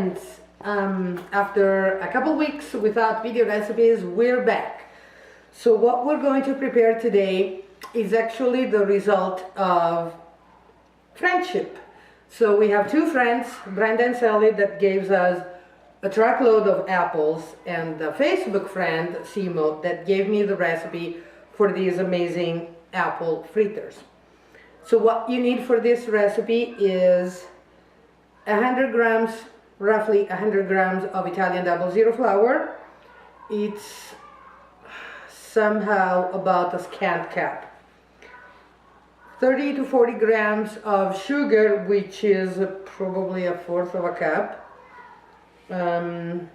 friends, after a couple weeks without video recipes, we're back. So what we're going to prepare today is actually the result of friendship. So we have two friends, Brenda and Sally, that gave us a truckload of apples, and a Facebook friend, Simo, that gave me the recipe for these amazing apple fritters. So what you need for this recipe is 100 grams, roughly 100 grams of Italian 00 flour. It's somehow about a scant cup. 30 to 40 grams of sugar, which is probably a fourth of a cup. 1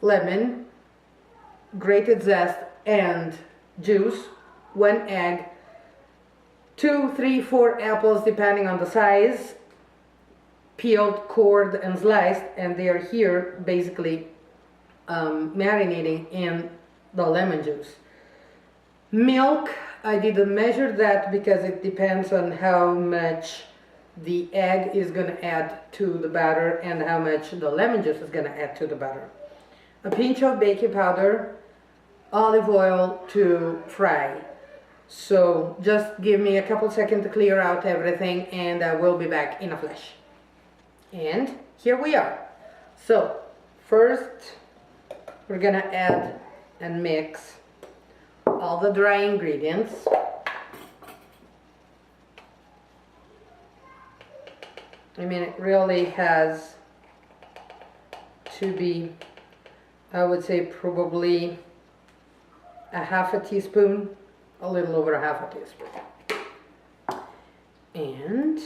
lemon, grated zest and juice, 1 egg, 2, 3, 4 apples depending on the size, peeled, cored and sliced, and they are here basically marinating in the lemon juice. Milk, I didn't measure that because it depends on how much the egg is going to add to the batter and how much the lemon juice is going to add to the batter. A pinch of baking powder, olive oil to fry. So just give me a couple seconds to clear out everything and I will be back in a flash. And here we are. So first we're going to add and mix all the dry ingredients. I mean, it really has to be, I would say, probably a half a teaspoon, a little over a half a teaspoon. And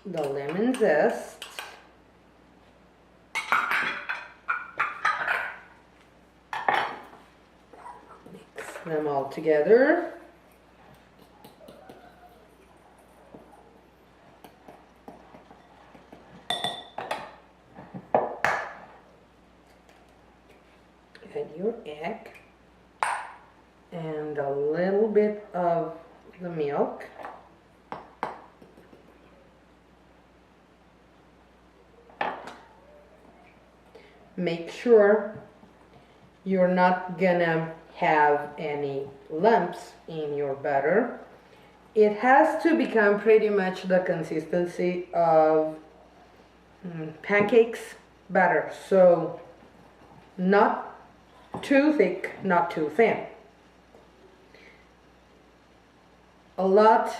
the lemon zest. Mix them all together. Add your egg and a little bit of the milk. Make sure you're not gonna have any lumps in your batter. It has to become pretty much the consistency of pancakes batter, so not too thick, not too thin. A lot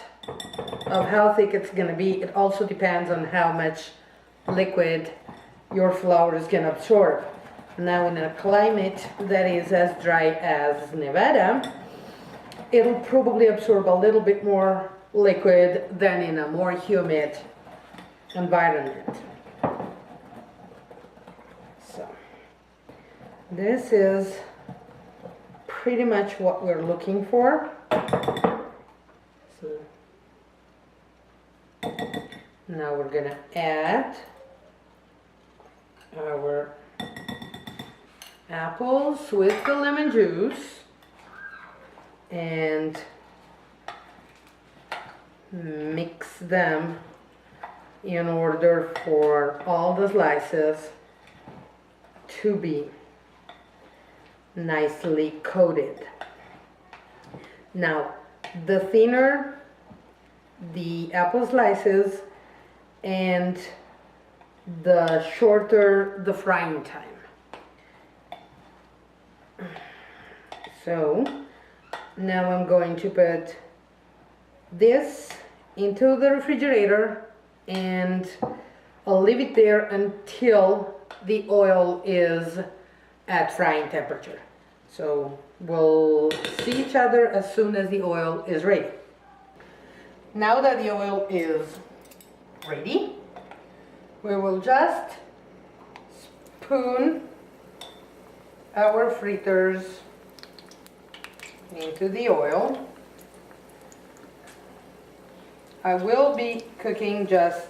of how thick it's going to be, it also depends on how much liquid your flour is going to absorb. Now in a climate that is as dry as Nevada, it'll probably absorb a little bit more liquid than in a more humid environment. This is pretty much what we're looking for. So now we're gonna add our apples with the lemon juice and mix them in order for all the slices to be nicely coated. Now, the thinner the apple slices and the shorter the frying time. So now I'm going to put this into the refrigerator and I'll leave it there until the oil is at frying temperature. So we'll see each other as soon as the oil is ready. Now that the oil is ready, we will just spoon our fritters into the oil. I will be cooking just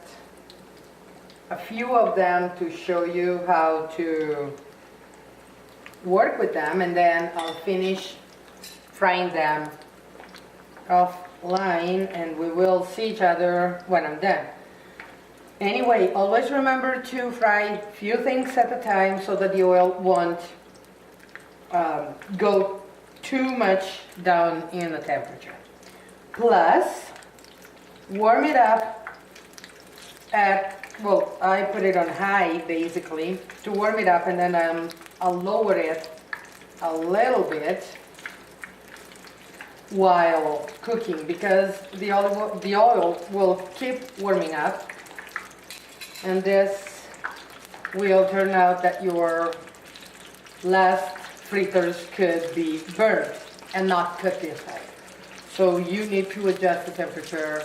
a few of them to show you how to work with them, and then I'll finish frying them offline and we will see each other when I'm done. Anyway, always remember to fry few things at a time so that the oil won't go too much down in the temperature. Plus, warm it up at, well, I put it on high basically to warm it up, and then I'll lower it a little bit while cooking, because the oil will keep warming up, and this will turn out that your last fritters could be burnt and not cooked inside. So you need to adjust the temperature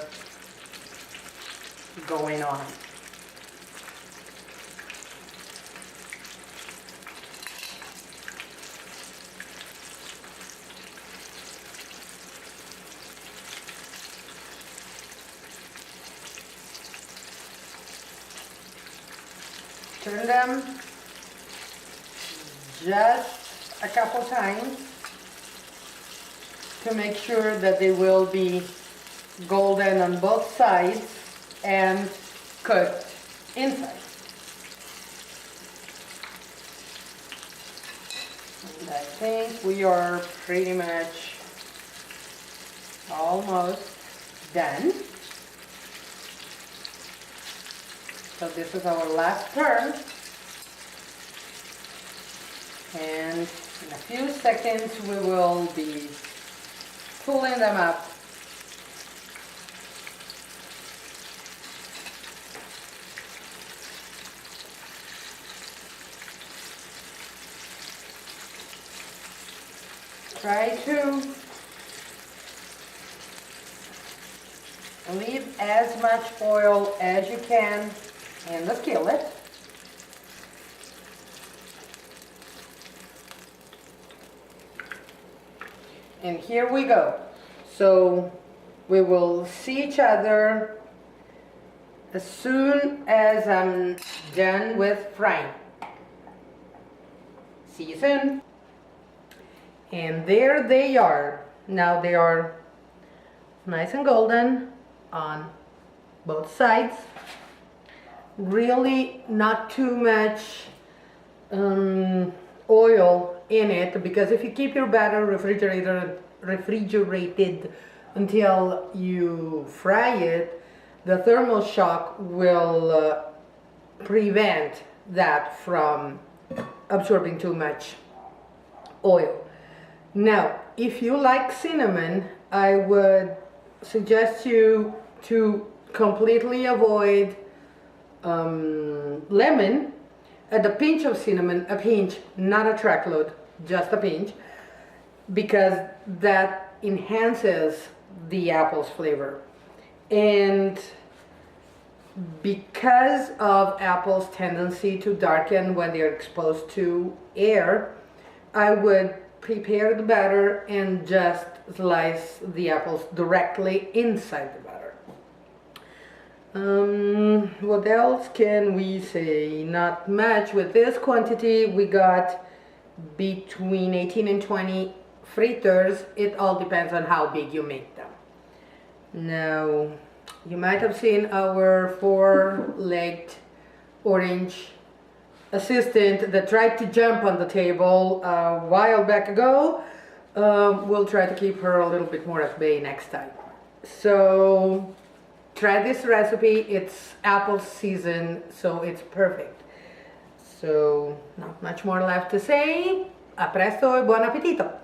going on. Turn them just a couple times to make sure that they will be golden on both sides and cooked inside. And I think we are pretty much almost done. So this is our last turn, and in a few seconds we will be pulling them up. Try to leave as much oil as you can in the skillet. And here we go. So we will see each other as soon as I'm done with frying. See you soon. And there they are. Now they are nice and golden on both sides. Really not too much oil in it, because if you keep your batter refrigerated until you fry it, the thermal shock will prevent that from absorbing too much oil. Now, if you like cinnamon, I would suggest you to completely avoid lemon. A pinch of cinnamon, a pinch, not a truckload, just a pinch, because that enhances the apple's flavor. And because of apple's tendency to darken when they're exposed to air, I would prepare the batter and just slice the apples directly inside the batter. What else can we say? Not much. With this quantity we got between 18 and 20 fritters. It all depends on how big you make them. Now, you might have seen our four-legged orange assistant that tried to jump on the table a while back ago. We'll try to keep her a little bit more at bay next time. So try this recipe. It's apple season, so it's perfect. So not much more left to say. A presto e buon appetito!